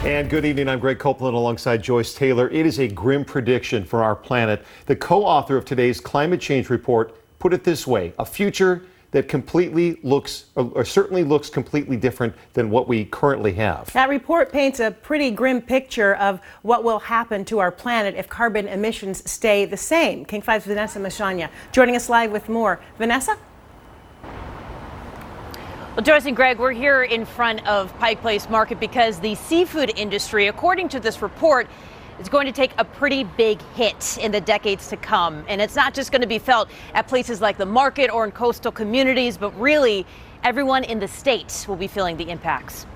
And good evening, I'm Greg Copeland alongside Joyce Taylor. It is a grim prediction for our planet. The co-author of today's climate change report put it this way: a future that completely looks, or certainly looks completely different than what we currently have. That report paints a pretty grim picture of what will happen to our planet if carbon emissions stay the same. King 5's Vanessa Mashanya joining us live with more. Vanessa? Well, Joyce and Greg, we're here in front of Pike Place Market because the seafood industry, according to this report, is going to take a pretty big hit in the decades to come. And it's not just going to be felt at places like the market or in coastal communities, but really everyone in the state will be feeling the impacts.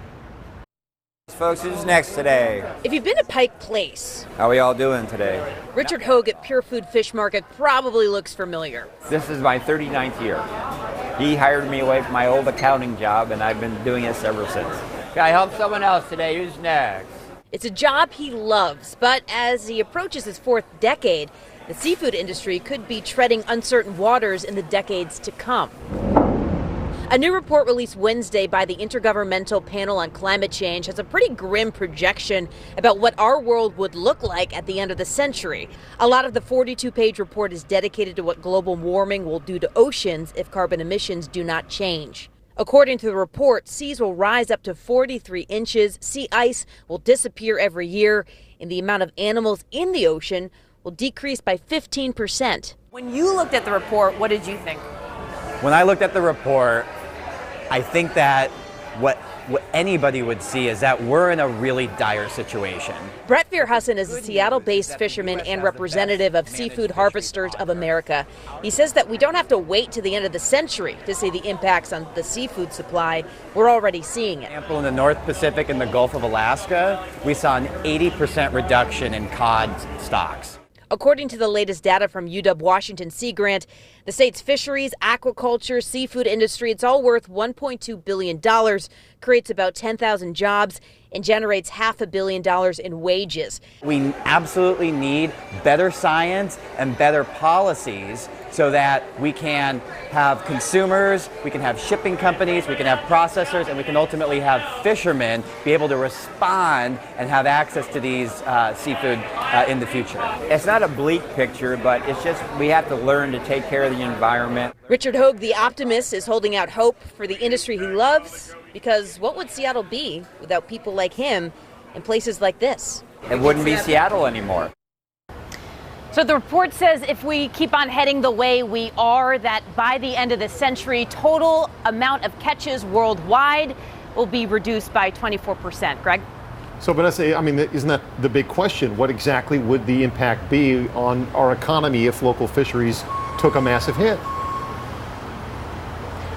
Folks, who's next today? If you've been to Pike Place, How are we all doing today? Richard Hogue at Pure Food Fish Market probably looks familiar. This is my 39th year. He hired me away from my old accounting job, and I've been doing this ever since. Can I help someone else today? Who's next? It's a job he loves, but as he approaches his fourth decade, the seafood industry could be treading uncertain waters in the decades to come. A new report released Wednesday by the Intergovernmental Panel on Climate Change has a pretty grim projection about what our world would look like at the end of the century. A lot of the 42-page report is dedicated to what global warming will do to oceans if carbon emissions do not change. According to the report, seas will rise up to 43 inches, sea ice will disappear every year, and the amount of animals in the ocean will decrease by 15%. When you looked at the report, what did you think? When I looked at the report, I think that what anybody would see is that we're in a really dire situation. Brett Verheusen is a Seattle-based fisherman and representative of Seafood Harvesters of America. He says that we don't have to wait to the end of the century to see the impacts on the seafood supply. We're already seeing it. For example, in the North Pacific and the Gulf of Alaska, we saw an 80% reduction in cod stocks. According to the latest data from UW-Washington Sea Grant, the state's fisheries, aquaculture, seafood industry, it's all worth $1.2 billion, creates about 10,000 jobs, and generates $500 million in wages. We absolutely need better science and better policies so that we can have consumers, we can have shipping companies, we can have processors, and we can ultimately have fishermen be able to respond and have access to these seafood in the future. It's not a bleak picture, but it's just we have to learn to take care of the environment. Richard Hogue, the optimist, is holding out hope for the industry he loves, because what would Seattle be without people like him in places like this? It wouldn't be Seattle anymore. So the report says if we keep on heading the way we are, that by the end of the century, total amount of catches worldwide will be reduced by 24%. Greg? So Vanessa, I mean, isn't that the big question? What exactly would the impact be on our economy if local fisheries took a massive hit?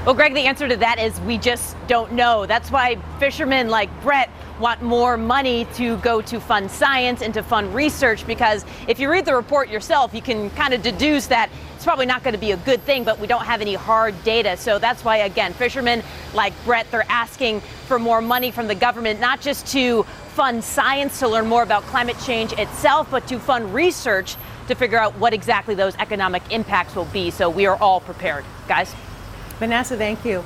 Well, Greg, the answer to that is we just don't know. That's why fishermen like Brett want more money to go to fund science and to fund research, because if you read the report yourself, you can kind of deduce that it's probably not going to be a good thing, but we don't have any hard data. So that's why, again, fishermen like Brett, they're asking for more money from the government, not just to fund science to learn more about climate change itself, but to fund research to figure out what exactly those economic impacts will be. So we are all prepared. Guys? Vanessa, thank you.